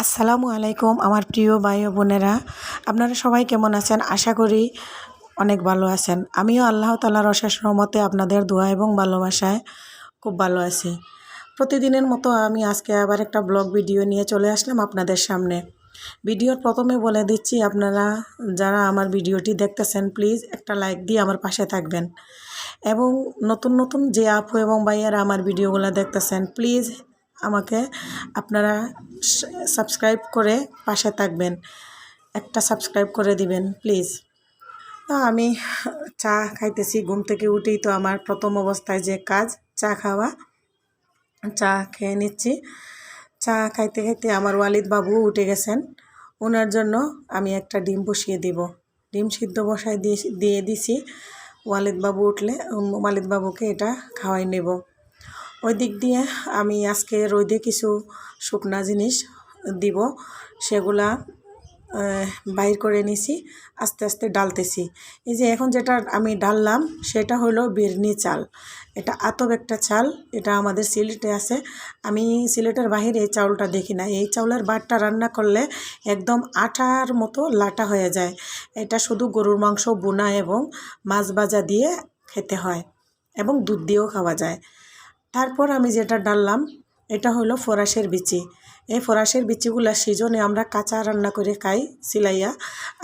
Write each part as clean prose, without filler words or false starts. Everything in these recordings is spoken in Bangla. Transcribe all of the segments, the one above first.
আসসালামু আলাইকুম আমার প্রিয় ভাই ও বোনেরা, আপনারা সবাই কেমন আছেন? আশা করি অনেক ভালো আছেন। আমিও আল্লাহ তাআলার অশেষ রহমতে আপনাদের দোয়া এবং ভালোবাসায় খুব ভালো আছি। প্রতিদিনের মতো আমি আজকে আবার একটা ব্লগ ভিডিও নিয়ে চলে আসলাম আপনাদের সামনে। ভিডিওর প্রথমে বলে দিচ্ছি, আপনারা যারা আমার ভিডিওটি দেখতেছেন প্লিজ একটা লাইক দিয়ে আমার পাশে থাকবেন, এবং নতুন নতুন যে আপু এবং ভাইয়ারা আমার ভিডিওগুলো দেখতেছেন প্লিজ আমাকে আপনারা সাবস্ক্রাইব করে পাশে থাকবেন, একটা সাবস্ক্রাইব করে দিবেন প্লিজ। তো আমি চা খাইতেছি, ঘুম থেকে উঠেই তো আমার প্রথম অবস্থায় যে কাজ চা খাওয়া। চা খেয়ে নিচ্ছি। চা খাইতে খাইতে আমার ওয়ালিদ বাবু উঠে গেছেন, ওনার জন্য আমি একটা ডিম বসিয়ে দিব। ডিম সিদ্ধ বসায় দিয়ে দিছি। ওয়ালিদ বাবু উঠলে ওয়ালিদ বাবুকে এটা খাওয়াই নেব। ওই দিক দিয়ে আমি আজকে রোদে কিছু শুকনা জিনিস দিব, সেগুলা বাইর করে নিছি, আস্তে আস্তে ডালতেছি। এই যে এখন যেটা আমি ডাললাম সেটা হলো বিরনি চাল। এটা আতব একটা চাল, এটা আমাদের সিলেটে আছে। আমি সিলেটের বাহিরে এই চাউলটা দেখি না। এই চাউলের ভাতটা রান্না করলে একদম আটার মতো লাটা হয়ে যায়। এটা শুধু গরুর মাংস বোনা এবং মাছ ভাজা দিয়ে খেতে হয়, এবং দুধ দিয়েও খাওয়া যায়। তারপর আমি যেটা ডাললাম এটা হলো ফরাসের বিচি। এই ফরাসের বিচিগুলা সিজনে আমরা কাঁচা রান্না করে খাই সিলাইয়া,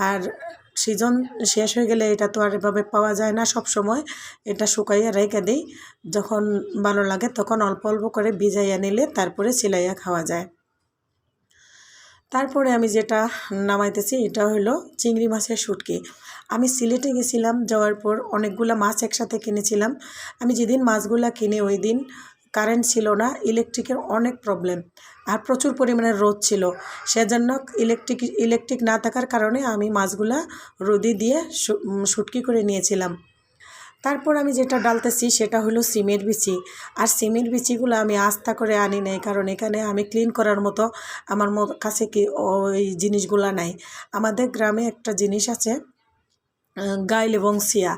আর সিজন শেষ হয়ে গেলে এটা তো আর এভাবে পাওয়া যায় না সব সময়। এটা শুকাইয়া রেখে দিই, যখন ভালো লাগে তখন অল্প অল্প করে ভিজাইয়া নিলে তারপরে সিলাইয়া খাওয়া যায়। তারপরে আমি যেটা নামাইতেছি এটা হলো চিংড়ি মাছের শুটকি। আমি সিলেটে গেছিলাম, যাওয়ার পর অনেকগুলো মাছ একসাথে কিনেছিলাম। আমি যেদিন মাছগুলা কিনে ওই দিন কারেন্ট ছিল না, ইলেকট্রিকের অনেক প্রবলেম, আর প্রচুর পরিমাণে রোদ ছিল। সেজন্য ইলেকট্রিক না থাকার কারণে আমি মাছগুলা রোদে দিয়ে শুটকি করে নিয়েছিলাম। তারপর আমি যেটা ডালতেছি সেটা হলো সিমের বিচি। আর সিমের বিচিগুলো আমি আস্তা করে আনি নাই, কারণ এখানে আমি ক্লিন করার মতো আমার কাছে কি ওই জিনিসগুলা নাই। আমাদের গ্রামে একটা জিনিস আছে, গাইল এবং সিয়া,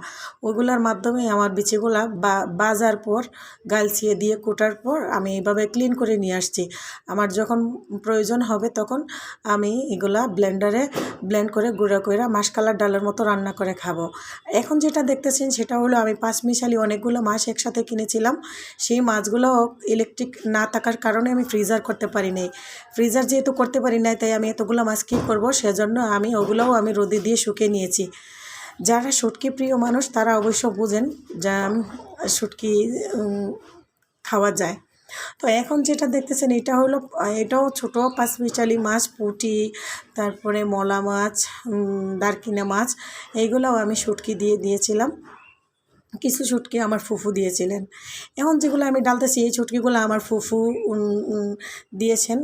ওইগুলার মাধ্যমে আমার বিচিগুলা বাজার পর গাইল সিয়ে দিয়ে কোটার পর আমি এইভাবে ক্লিন করে নিয়ে আসছি। আমার যখন প্রয়োজন হবে তখন আমি এগুলা ব্লেন্ডারে ব্লেন্ড করে গুঁড়া করে মাসকালার ডালের মতো রান্না করে খাবো। এখন যেটা দেখতেছেন সেটা হলো আমি পাঁচমিশালি অনেকগুলো মাছ একসাথে কিনেছিলাম। সেই মাছগুলো ইলেকট্রিক না থাকার কারণে আমি ফ্রিজার করতে পারি নাই। ফ্রিজার যেহেতু করতে পারি নাই, তাই আমি এতগুলো মাছ কী করবো, সেজন্য ওগুলোও আমি রোদে দিয়ে শুকিয়ে নিয়েছি। যারা শুটকি প্রিয় মানুষ তারা অবশ্য বুঝেন যা শুটকি খাওয়া যায়। তো এখন যেটা দেখতেছেন এটাও ছোটো পাঁচমিশালি মাছ, পুঁটি, তারপরে মলা মাছ, দারকিনা মাছ, এইগুলোও আমি শুটকি দিয়েছিলাম। কিছু শুটকি আমার ফুফু দিয়েছিলেন। এখন যেগুলো আমি ডালতেছি এই শুটকিগুলো আমার ফুফু দিয়েছেন।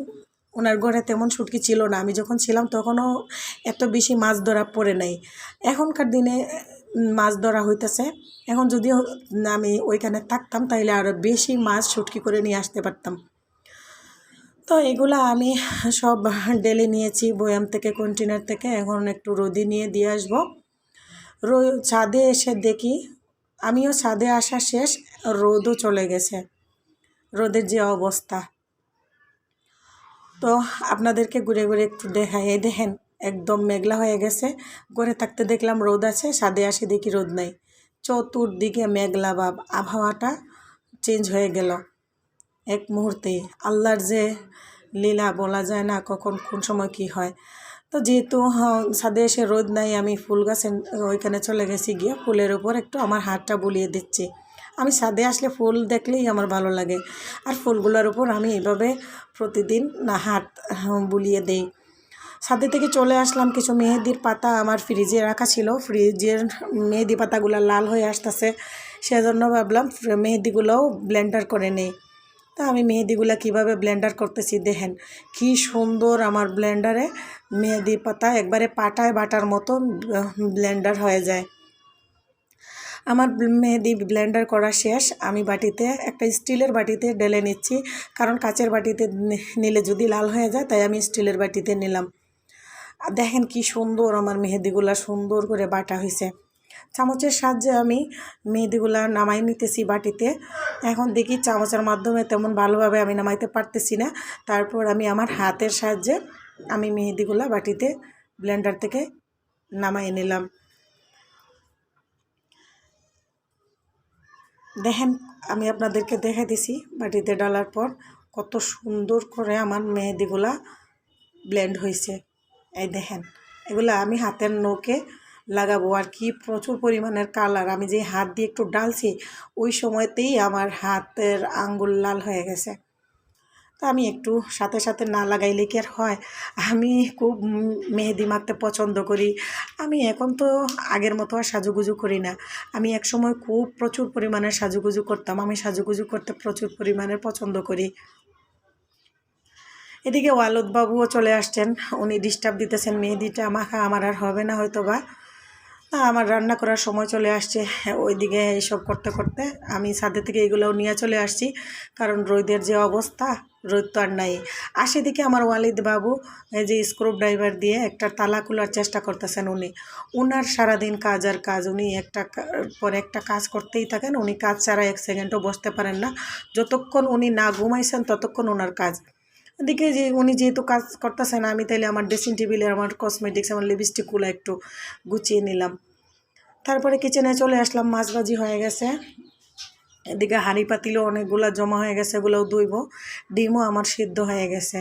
ওনার ঘরে তেমন শুটকি ছিল না, আমি যখন ছিলাম তখনও এত বেশি মাছ ধরা পড়ে নাই। এখনকার দিনে মাছ ধরা হইতেছে। এখন যদিও আমি ওইখানে থাকতাম তাইলে আরও বেশি মাছ শুটকি করে নিয়ে আসতে পারতাম। তো এগুলা আমি সব ডেলে নিয়েছি বয়াম থেকে, কন্টেনার থেকে। এখন একটু রোদে নিয়ে দিয়ে আসবো। ছাদে এসে দেখি, আমিও ছাদে আসা শেষ, রোদও চলে গেছে। রোদের যে অবস্থা, তো আপনাদেরকে ঘুরে ঘুরে একটু দেখাই। এই দেখেন একদম মেঘলা হয়ে গেছে। ঘরে থাকতে দেখলাম রোদ আছে, ছাদে আসে দেখি রোদ নাই। চতুর্দিকে মেঘলা ভাব, আবহাওয়াটা চেঞ্জ হয়ে গেল এক মুহূর্তেই। আল্লাহর যে লীলা বলা যায় না কখন কোন সময় কি হয়। তো যেহেতু ছাদে এসে রোদ নাই, আমি ফুল গাছে ওইখানে চলে গেছি, গিয়ে ফুলের উপর একটু আমার হাতটা বুলিয়ে দিচ্ছি। আমি ছাদে আসলে ফুল দেখলেই আমার ভালো লাগে, আর ফুলগুলোর উপর আমি এইভাবে প্রতিদিন হাত বুলিয়ে দেই। ছাদে থেকে চলে আসলাম, কিছু মেহেদির পাতা আমার ফ্রিজে রাখা ছিল, ফ্রিজের মেহেদি পাতাগুলো লাল হয়ে আসতেছে, সেজন্য ভাবলাম মেহেদিগুলোও ব্লেন্ডার করে নেই। তা আমি মেহেদিগুলো কীভাবে ব্লেন্ডার করতেছি দেখেন, কি সুন্দর আমার ব্লেন্ডারে মেহেদি পাতা একবারে পাটায় বাটার মতো ব্লেন্ডার হয়ে যায়। আমার মেহেদি ব্লেন্ডার করা শেষ। আমি বাটিতে, একটা স্টিলের বাটিতে ঢেলে নিচ্ছি, কারণ কাচের বাটিতে নিলে যদি লাল হয়ে যায়, তাই আমি স্টিলের বাটিতে নিলাম। দেখেন কি সুন্দর আমার মেহেদিগুলা সুন্দর করে বাটা হয়েছে। চামচের সাহায্যে আমি মেহেদিগুলা নামাই নিতেছি বাটিতে। এখন দেখি চামচের মাধ্যমে তেমন ভালোভাবে আমি নামাইতে পারতেছি না, তারপর আমি আমার হাতের সাহায্যে আমি মেহেদিগুলা বাটিতে ব্লেন্ডার থেকে নামাই নিলাম। দেখেন আমি আপনাদেরকে দেখে দিছি বাটিতে ডালার পর কত সুন্দর করে আমার মেহেদিগুলা ব্লেন্ড হয়েছে। এই দেখেন এগুলা আমি হাতের নখে লাগাবো আর কি প্রচুর পরিমাণের কালার। আমি যে হাত দিয়ে একটু ডালছি ওই সময়তেই আমার হাতের আঙ্গুল লাল হয়ে গেছে। তো আমি একটু সাথে সাথে না লাগাইলে কি আর হয়। আমি খুব মেহেদি মাখতে পছন্দ করি। আমি এখন তো আগের মতো আর সাজুগুজু করি না। আমি একসময় খুব প্রচুর পরিমাণে সাজুগুজু করতাম। আমি সাজুগুজু করতে প্রচুর পরিমাণে পছন্দ করি। এদিকে ওয়ালদ বাবুও চলে আসছেন, উনি ডিস্টার্ব দিতেছেন মেহেদিটা মাখা আমার আর হবে না হয়তো বা। আমার রান্না করার সময় চলে আসছে, ওইদিকে এইসব করতে করতে আমি ছাদে থেকে এগুলোও নিয়ে চলে আসছি, কারণ রোদের যে অবস্থা, রোদ তো আর নাই। আর সেদিকে আমার ওয়ালিদ বাবু এই যে স্ক্রু ড্রাইভার দিয়ে একটা তালা খোলার চেষ্টা করতেছেন। উনার সারাদিন কাজ আর কাজ, উনি একটা পর একটা কাজ করতেই থাকেন। উনি কাজ ছাড়া এক সেকেন্ডও বসতে পারেন না। যতক্ষণ উনি না ঘুমাইছেন ততক্ষণ ওনার কাজ। এদিকে যে উনি যেহেতু কাজ করতেছেন, আমি তাইলে আমার ড্রেসিং টেবিলে আমার কসমেটিক্স, আমার লিপস্টিকগুলো একটু গুছিয়ে নিলাম। তারপরে কিচেনে চলে আসলাম, মাছ ভাজি হয়ে গেছে। এদিকে হাঁড়ি পাতিলও অনেকগুলো জমা হয়ে গেছে, এগুলোও ধুইব। ডিমও আমার সিদ্ধ হয়ে গেছে,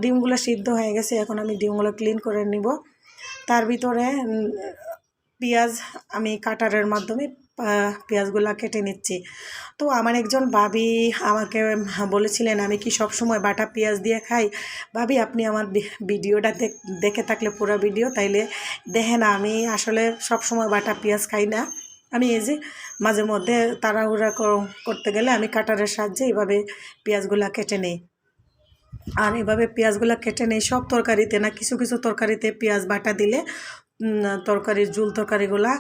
ডিমগুলো সিদ্ধ হয়ে গেছে। এখন আমি ডিমগুলো ক্লিন করে নিব। তার ভিতরে পেঁয়াজ আমি কাটারের মাধ্যমে পেঁয়াজগুলো কেটে নিচ্ছি। তো আমার একজন ভাবি আমাকে বলেছিলেন আমি কি সব সময় বাটা পেঁয়াজ দিয়ে খাই। ভাবি আপনি আমার ভিডিওটা দেখে থাকলে পুরো ভিডিও তাইলে দেখেন আমি আসলে সব সময় বাটা পেঁয়াজ খাই না। আমি এই যে মাঝে মধ্যে তাড়াহুড়া করতে গেলে আমি কাটারের সাহায্যে এইভাবে পেঁয়াজগুলো কেটে নেই। আর এভাবে পেঁয়াজগুলো কেটে নেই সব তরকারিতে না, কিছু কিছু তরকারিতে পেঁয়াজ বাটা দিলে তরকারির ঝুল তরকারিগুলা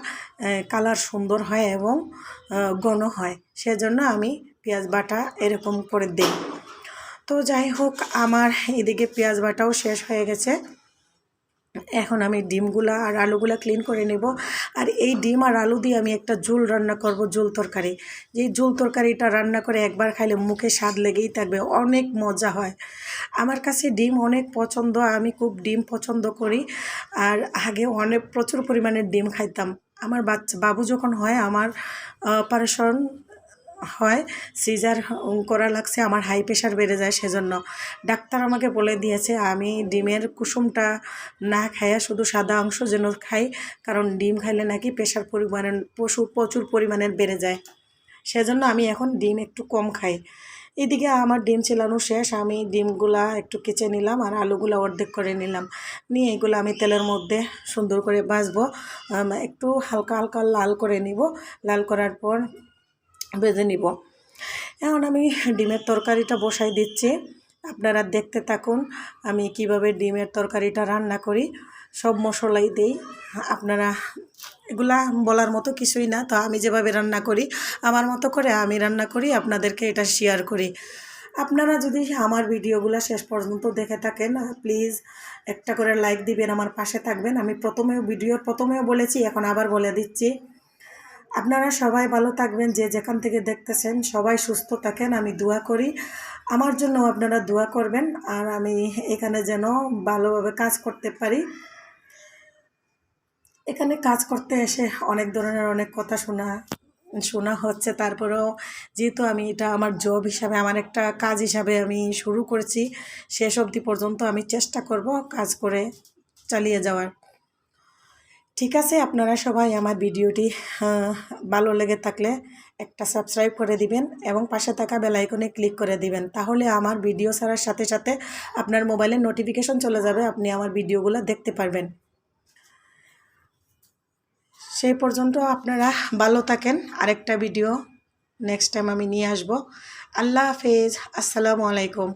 কালার সুন্দর হয় এবং ঘন হয়। সেজন্য আমি পেঁয়াজ বাটা এরকম করে দিই। তো যাই হোক, আমার এদিকে পেঁয়াজ বাটাও শেষ হয়ে গেছে। এখন আমি ডিমগুলা আর আলুগুলা ক্লিন করে নেব। আর এই ডিম আর আলু দিয়ে আমি একটা ঝোল রান্না করব, ঝোল তরকারি। যেই ঝোল তরকারিটা রান্না করে একবার খাইলে মুখে স্বাদ লেগেই থাকবে, অনেক মজা হয়। আমার কাছে ডিম অনেক পছন্দ, আমি খুব ডিম পছন্দ করি। আর আগে অনেক প্রচুর পরিমাণে ডিম খাইতাম। আমার বাবু যখন হয়, আমার অপারেশন হয়, সিজার করা লাগছে, আমার হাই প্রেশার বেড়ে যায়। সেজন্য ডাক্তার আমাকে বলে দিয়েছে আমি ডিমের কুসুমটা না খাইয়া শুধু সাদা অংশ যেন খাই, কারণ ডিম খাইলে নাকি প্রেশার প্রচুর পরিমাণের বেড়ে যায়। সেজন্য আমি এখন ডিম একটু কম খাই। এদিকে আমার ডিম চেলানো শেষ, আমি ডিমগুলা একটু কেচে নিলাম আর আলুগুলা অর্ধেক করে নিলাম। নিয়ে এগুলো আমি তেলের মধ্যে সুন্দর করে ভাজবো, একটু হালকা হালকা লাল করে নিব। লাল করার পর ভেজে নিব। এখন আমি ডিমের তরকারিটা বসাই দিচ্ছি, আপনারা দেখতে থাকুন আমি কিভাবে ডিমের তরকারিটা রান্না করি। সব মশলাই দেই, আপনারা এগুলা বলার মতো কিছুই না। তো আমি যেভাবে রান্না করি, আমার মতো করে আমি রান্না করি, আপনাদেরকে এটা শেয়ার করি। আপনারা যদি আমার ভিডিওগুলো শেষ পর্যন্ত দেখে থাকেন, প্লিজ একটা করে লাইক দিবেন, আমার পাশে থাকবেন। আমি ভিডিওর প্রথমেও বলেছি, এখন আবার বলে দিচ্ছি। আপনারা সবাই ভালো থাকবেন, যে যেখান থেকে দেখতেছেন সবাই সুস্থ থাকেন, আমি দোয়া করি। আমার জন্য আপনারা দোয়া করবেন, আর আমি এখানে যেন ভালোভাবে কাজ করতে পারি। এখানে কাজ করতে এসে অনেক ধরনের অনেক কথা শোনা হচ্ছে, তারপরেও যেহেতু আমি এটা আমার জব হিসাবে, আমার একটা কাজ হিসাবে আমি শুরু করেছি, শেষ অবধি পর্যন্ত আমি চেষ্টা করব কাজ করে চালিয়ে যাওয়ার। ঠিক আছে, আপনারা সবাই আমার ভিডিওটি ভালো লেগে থাকলে একটা সাবস্ক্রাইব করে দিবেন এবং পাশে থাকা বেল আইকনে ক্লিক করে দিবেন, তাহলে আমার ভিডিও ছাড়ার সাথে সাথে আপনার মোবাইলে নোটিফিকেশন চলে যাবে, আপনি আমার ভিডিওগুলো দেখতে পারবেন। সেই পর্যন্ত আপনারা ভালো থাকেন, আরেকটা ভিডিও নেক্সট টাইম আমি নিয়ে আসব। আল্লাহ হাফেজ, আসসালামু আলাইকুম।